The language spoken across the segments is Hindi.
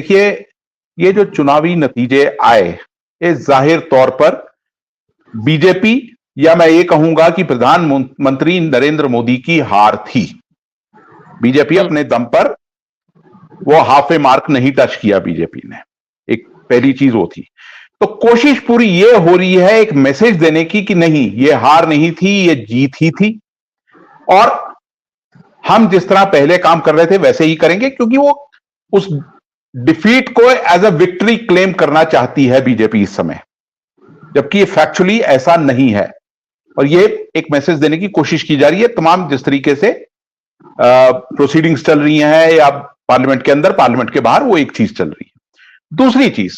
देखिए, ये जो चुनावी नतीजे आए, ये जाहिर तौर पर बीजेपी या मैं ये कहूंगा कि प्रधानमंत्री नरेंद्र मोदी की हार थी। बीजेपी अपने दम पर वो हाफ ए मार्क नहीं टच किया बीजेपी ने, एक पहली चीज वो थी। तो कोशिश पूरी ये हो रही है एक मैसेज देने की कि नहीं, ये हार नहीं थी, ये जीत ही थी, और हम जिस तरह पहले काम कर रहे थे वैसे ही करेंगे, क्योंकि वो उस डिफीट को एज अ विक्ट्री क्लेम करना चाहती है बीजेपी इस समय, जबकि ये फैक्चुअली ऐसा नहीं है। और ये एक मैसेज देने की कोशिश की जा रही है तमाम जिस तरीके से प्रोसीडिंग्स चल रही हैं, या पार्लियामेंट के अंदर पार्लियामेंट के बाहर, वो एक चीज चल रही है। दूसरी चीज,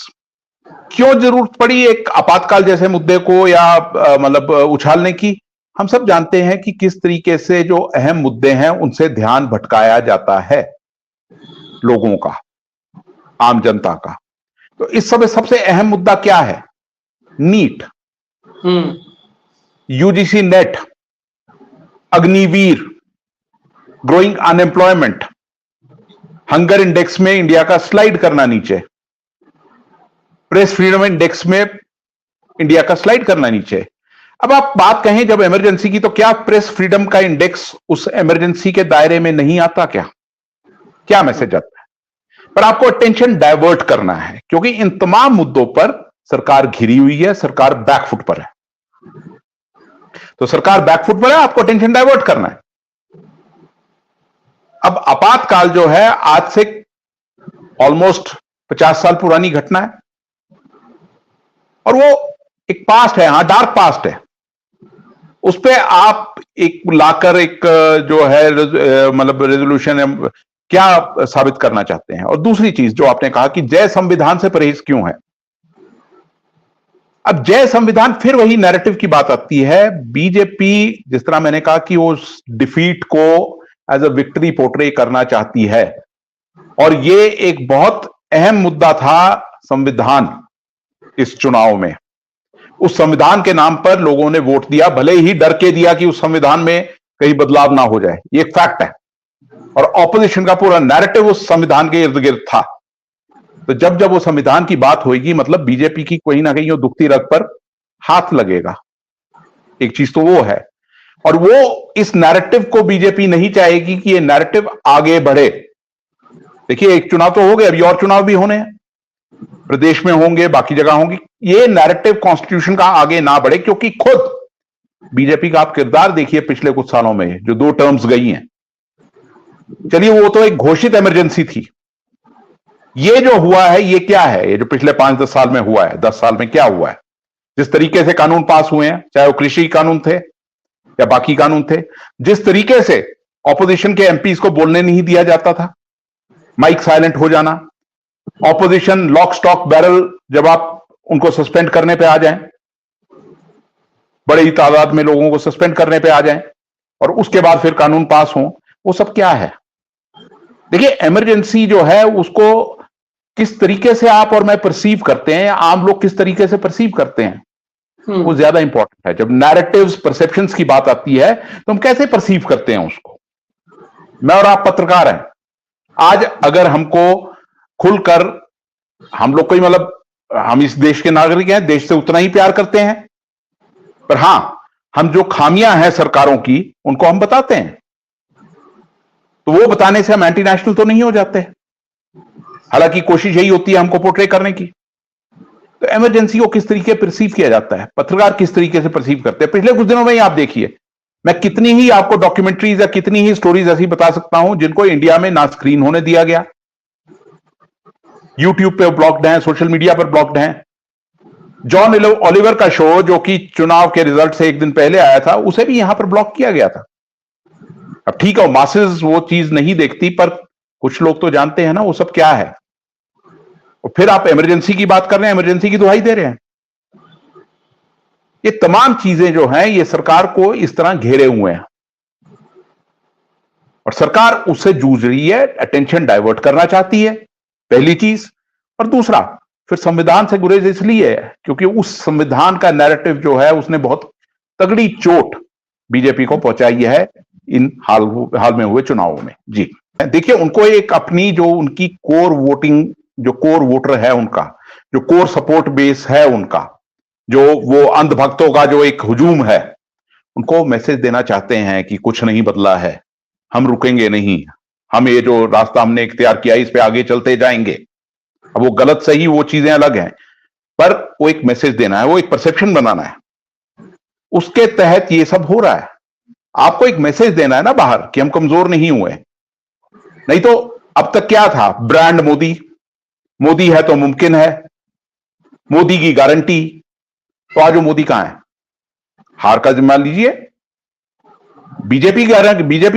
क्यों जरूरत पड़ी एक आपातकाल जैसे मुद्दे को या मतलब उछालने की? हम सब जानते हैं कि किस तरीके से जो अहम मुद्दे हैं उनसे ध्यान भटकाया जाता है लोगों का, आम जनता का। तो इस समय सबसे अहम मुद्दा क्या है? NEET, UGC NET, Agniveer, growing unemployment, hunger index में इंडिया का स्लाइड करना नीचे, प्रेस फ्रीडम इंडेक्स में इंडिया का स्लाइड करना नीचे। अब आप बात कहें जब इमरजेंसी की, तो क्या प्रेस फ्रीडम का इंडेक्स उस इमरजेंसी के दायरे में नहीं आता? क्या मैसेज आता है? पर आपको अटेंशन डाइवर्ट करना है, क्योंकि इन तमाम मुद्दों पर सरकार घिरी हुई है, सरकार बैकफुट पर है। तो सरकार बैकफुट पर है, आपको अटेंशन डाइवर्ट करना है। अब आपातकाल जो है आज से ऑलमोस्ट 50 साल पुरानी घटना है, और वो एक पास्ट है, हां डार्क पास्ट है। उस पे आप एक लाकर एक जो है मतलब रेजोल्यूशन क्या साबित करना चाहते हैं? और दूसरी चीज जो आपने कहा कि जय संविधान से परहेज क्यों है? अब जय संविधान, फिर वही नैरेटिव की बात आती है। बीजेपी जिस तरह मैंने कहा कि वो डिफीट को एज अ विक्ट्री पोर्ट्रे करना चाहती है, और ये एक बहुत अहम मुद्दा था संविधान इस चुनाव में। उस संविधान के नाम पर लोगों ने वोट दिया, भले ही डर के दिया कि उस संविधान में कहीं बदलाव ना हो जाए, ये एक फैक्ट है। और ऑपोजिशन का पूरा नैरेटिव उस संविधान के इर्द गिर्द था। तो जब जब वो संविधान की बात होगी, मतलब बीजेपी की कहीं ना कहीं वो दुखती रग पर हाथ लगेगा। एक चीज तो वो है, और वो इस नैरेटिव को बीजेपी नहीं चाहेगी कि ये नैरेटिव आगे बढ़े। देखिए, एक चुनाव तो हो गए, अभी और चुनाव भी होने हैं, प्रदेश में होंगे, बाकी जगह होंगी। ये नैरेटिव कॉन्स्टिट्यूशन का आगे ना बढ़े, क्योंकि खुद बीजेपी का आप किरदार देखिए पिछले कुछ सालों में जो 2 टर्म्स गई हैं। चलिए, वो तो एक घोषित इमरजेंसी थी। ये जो हुआ है, ये क्या है? ये जो पिछले 5-10 साल में हुआ है, 10 साल में क्या हुआ है? जिस तरीके से कानून पास हुए हैं, चाहे वो कृषि कानून थे या बाकी कानून थे, जिस तरीके से ऑपोजिशन के एमपीज को बोलने नहीं दिया जाता था, माइक साइलेंट हो जाना, ऑपोजिशन लॉक स्टॉक बैरल जब आप उनको सस्पेंड करने पे आ जाएं, बड़ी तादाद में लोगों को सस्पेंड करने पे आ जाएं, और उसके बाद फिर कानून पास हो, वो सब क्या है? देखिए, इमरजेंसी जो है उसको किस तरीके से आप और मैं परसीव करते हैं, आम लोग किस तरीके से परसीव करते हैं, वो ज्यादा इंपॉर्टेंट है। जब नैरेटिव्स, परसेप्शंस की बात आती है, तो हम कैसे परसीव करते हैं उसको। मैं और आप पत्रकार हैं, आज अगर हमको खुलकर, हम लोग कोई मतलब, हम इस देश के नागरिक हैं, देश से उतना ही प्यार करते हैं, पर हां, हम जो खामियां हैं सरकारों की, उनको हम बताते हैं। तो वो बताने से हम एंटी नेशनल तो नहीं हो जाते, हालांकि कोशिश यही होती है हमको पोर्ट्रे करने की। तो इमरजेंसी को किस तरीके परसीव किया जाता है, पत्रकार किस तरीके से परसीव करते हैं? पिछले कुछ दिनों में ही आप देखिए, मैं कितनी ही आपको डॉक्यूमेंट्रीज या कितनी ही स्टोरीज ऐसी बता सकता हूं जिनको इंडिया में ना स्क्रीन होने दिया गया, यूट्यूब पे ब्लॉक्ड हैं, सोशल मीडिया पर ब्लॉक्ड हैं। जॉन ओलिवर का शो, जो कि चुनाव के रिजल्ट से एक दिन पहले आया था, उसे भी यहां पर ब्लॉक किया गया था। अब ठीक है, मासेस वो चीज नहीं देखती, पर कुछ लोग तो जानते हैं ना वो सब क्या है। और फिर आप इमरजेंसी की बात कर रहे हैं, इमरजेंसी की दुहाई दे रहे हैं। ये तमाम चीजें जो हैं, ये सरकार को इस तरह घेरे हुए हैं, और सरकार उससे जूझ रही है, अटेंशन डाइवर्ट करना चाहती है, पहली चीज। और दूसरा, फिर संविधान से गुरेज इसलिए है क्योंकि उस संविधान का नैरेटिव जो है, उसने बहुत तगड़ी चोट बीजेपी को पहुंचाई है इन हाल में हुए चुनावों में। जी देखिए, उनको एक अपनी जो उनकी कोर वोटिंग जो कोर वोटर है उनका, जो कोर सपोर्ट बेस है उनका, जो वो अंधभक्तों का जो एक हुजूम है, उनको मैसेज देना चाहते हैं कि कुछ नहीं बदला है, हम रुकेंगे नहीं, हम ये जो रास्ता हमने इख्तियार किया इस पे आगे चलते जाएंगे। अब वो गलत सही वो चीजें अलग हैं, पर वो एक मैसेज देना है, वो एक परसेप्शन बनाना है, उसके तहत ये सब हो रहा है। आपको एक मैसेज देना है ना बाहर कि हम कमजोर नहीं हुए। नहीं तो अब तक क्या था, ब्रांड मोदी, मोदी है तो मुमकिन है, मोदी की गारंटी। तो आज वो मोदी कहां है? हार का जिम्मा लीजिए। बीजेपी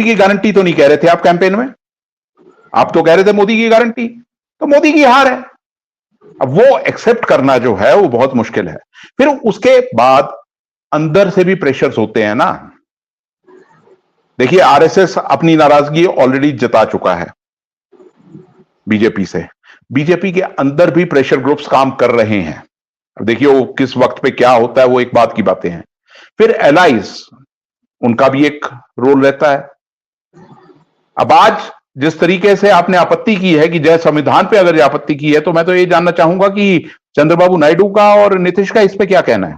की गारंटी तो नहीं कह रहे थे आप कैंपेन में, आप तो कह रहे थे मोदी की गारंटी, तो मोदी की हार है। अब वो एक्सेप्ट करना जो है वो बहुत मुश्किल है। फिर उसके बाद अंदर से भी प्रेशर्स होते हैं ना। देखिए, आरएसएस अपनी नाराजगी ऑलरेडी जता चुका है बीजेपी से, बीजेपी के अंदर भी प्रेशर ग्रुप्स काम कर रहे हैं। अब देखिए वो किस वक्त पे क्या होता है, वो एक बात की बातें हैं। फिर एलाइज, उनका भी एक रोल रहता है। अब आज जिस तरीके से आपने आपत्ति की है कि जय संविधान पे अगर आपत्ति की है, तो मैं तो ये जानना चाहूंगा कि चंद्रबाबू नायडू का और नीतीश का इस पे क्या कहना है।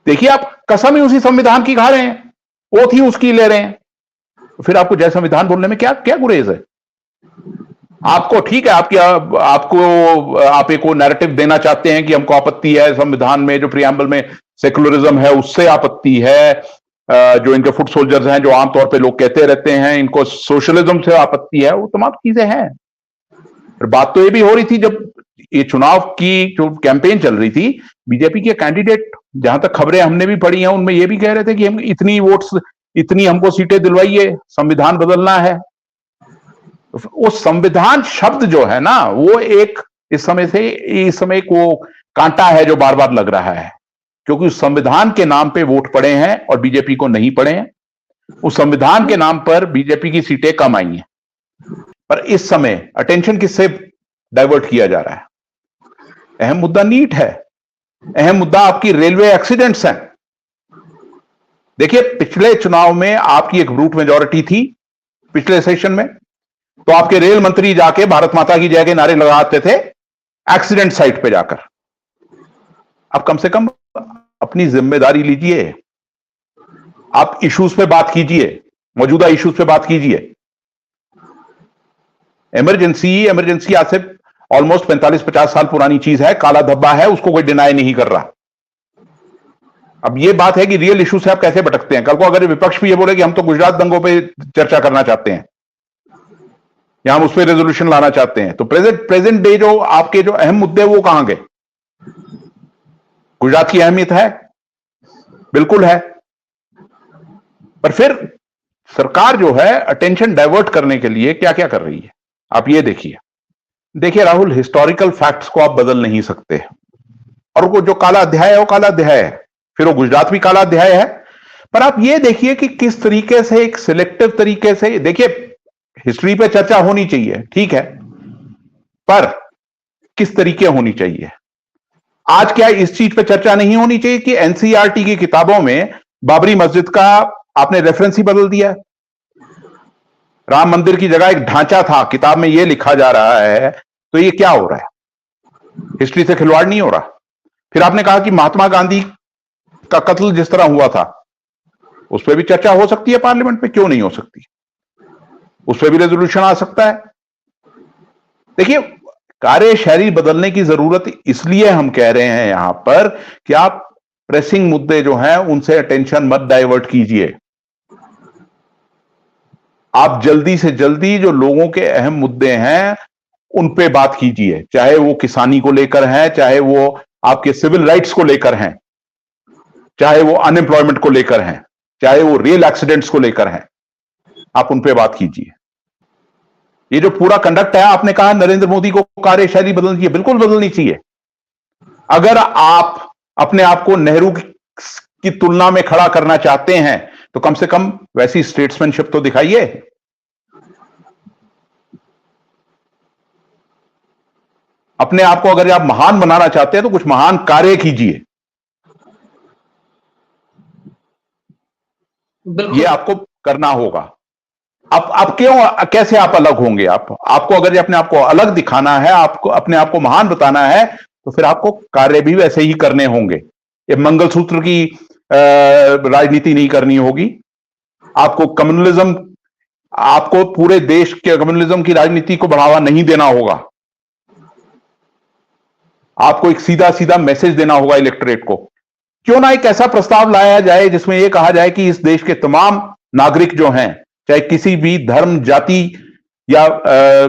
देखिए, आप कसम ही उसी संविधान की खा रहे हैं, ओथ ही उसकी ले रहे हैं, फिर आपको जय संविधान बोलने में क्या क्या गुरेज है? आपको ठीक है, आप एक नैरेटिव देना चाहते हैं कि हमको आपत्ति है संविधान में, जो प्रियम्बल में सेकुलरिज्म है उससे आपत्ति है, जो इनके फुट सोल्जर्स हैं जो आमतौर पे लोग कहते रहते हैं इनको सोशलिज्म से आपत्ति है, वो तमाम चीजें हैं। फिर बात तो ये भी हो रही थी जब ये चुनाव की जो कैंपेन चल रही थी, बीजेपी के कैंडिडेट, जहां तक खबरें हमने भी पढ़ी हैं, उनमें ये भी कह रहे थे कि हम इतनी वोट्स, इतनी हमको सीटें दिलवाइए, संविधान बदलना है। वो संविधान शब्द जो है ना, वो एक इस समय एक वो कांटा है जो बार बार लग रहा है, क्योंकि उस संविधान के नाम पे वोट पड़े हैं और बीजेपी को नहीं पड़े हैं। उस संविधान के नाम पर बीजेपी की सीटें कम आई हैं, पर इस समय अटेंशन किससे डाइवर्ट किया जा रहा है? अहम मुद्दा नीट है, अहम मुद्दा आपकी रेलवे एक्सीडेंट्स हैं। देखिए, पिछले चुनाव में आपकी एक ब्रूट मेजॉरिटी थी पिछले सेशन में, तो आपके रेल मंत्री जाके भारत माता की जय के नारे लगाते थे एक्सीडेंट साइट पे जाकर। अब कम से कम अपनी जिम्मेदारी लीजिए, आप इश्यूज पे बात कीजिए, मौजूदा इश्यूज पे बात कीजिए। इमरजेंसी आज से ऑलमोस्ट 45-50 साल पुरानी चीज है, काला धब्बा है, उसको कोई डिनाई नहीं कर रहा। अब ये बात है कि रियल इश्यू से आप कैसे भटकते हैं। कल को अगर विपक्ष भी ये बोले कि हम तो गुजरात दंगों पे चर्चा करना चाहते हैं या हम उस पर रेजोल्यूशन लाना चाहते हैं, तो प्रेजेंट डे जो आपके जो अहम मुद्दे वो कहां गए? गुजरात की अहमियत है, बिल्कुल है, पर फिर सरकार जो है अटेंशन डाइवर्ट करने के लिए क्या क्या कर रही है, आप ये देखिए राहुल, हिस्टोरिकल फैक्ट्स को आप बदल नहीं सकते, और वो जो काला अध्याय है वो काला अध्याय है, फिर वो गुजरात भी काला अध्याय है। पर आप ये देखिए कि किस तरीके से, एक सिलेक्टिव तरीके से, देखिए हिस्ट्री पे चर्चा होनी चाहिए, ठीक है, पर किस तरीके होनी चाहिए। आज क्या इस चीज पे चर्चा नहीं होनी चाहिए कि एनसीईआरटी की किताबों में बाबरी मस्जिद का आपने रेफरेंस ही बदल दिया? राम मंदिर की जगह एक ढांचा था, किताब में यह लिखा जा रहा है, तो ये क्या हो रहा है? हिस्ट्री से खिलवाड़ नहीं हो रहा? फिर आपने कहा कि महात्मा गांधी का कत्ल जिस तरह हुआ था उस पर भी चर्चा हो सकती है पार्लियामेंट में, क्यों नहीं हो सकती? उस पर भी रेजोल्यूशन आ सकता है। देखिए, कार्यशैली बदलने की जरूरत इसलिए हम कह रहे हैं यहां पर कि आप प्रेसिंग मुद्दे जो हैं उनसे अटेंशन मत डाइवर्ट कीजिए। आप जल्दी से जल्दी जो लोगों के अहम मुद्दे हैं उन पे बात कीजिए, चाहे वो किसानी को लेकर हैं, चाहे वो आपके सिविल राइट्स को लेकर हैं, चाहे वो अनएम्प्लॉयमेंट को लेकर हैं, चाहे वो रेल एक्सीडेंट्स को लेकर हैं, आप उन पे बात कीजिए। ये जो पूरा कंडक्ट है, आपने कहा नरेंद्र मोदी को कार्यशैली बदलनी चाहिए, बिल्कुल बदलनी चाहिए। अगर आप अपने आप को नेहरू की तुलना में खड़ा करना चाहते हैं तो कम से कम वैसी स्टेट्समैनशिप तो दिखाइए। अपने आप को अगर आप महान बनाना चाहते हैं तो कुछ महान कार्य कीजिए। ये आपको करना होगा। आप क्यों, कैसे आप अलग होंगे? आपको अगर ये अपने आप को अलग दिखाना है, आपको अपने आप को महान बताना है, तो फिर आपको कार्य भी वैसे ही करने होंगे। ये मंगलसूत्र की राजनीति नहीं करनी होगी। आपको कम्युनलिज्म, आपको पूरे देश के कम्युनलिज्म की राजनीति को बढ़ावा नहीं देना होगा। आपको एक सीधा सीधा मैसेज देना होगा इलेक्टोरेट को। क्यों ना एक ऐसा प्रस्ताव लाया जाए जिसमें यह कहा जाए कि इस देश के तमाम नागरिक जो हैं, चाहे किसी भी धर्म, जाति या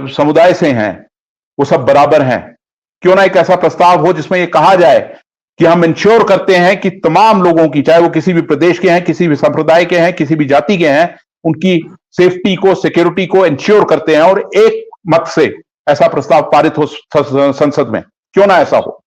समुदाय से हैं, वो सब बराबर हैं। क्यों ना एक ऐसा प्रस्ताव हो जिसमें यह कहा जाए कि हम इंश्योर करते हैं कि तमाम लोगों की, चाहे वो किसी भी प्रदेश के हैं, किसी भी संप्रदाय के हैं, किसी भी जाति के हैं, उनकी सेफ्टी को, सिक्योरिटी को इंश्योर करते हैं, और एक मत से ऐसा प्रस्ताव पारित हो संसद में। क्यों ना ऐसा हो।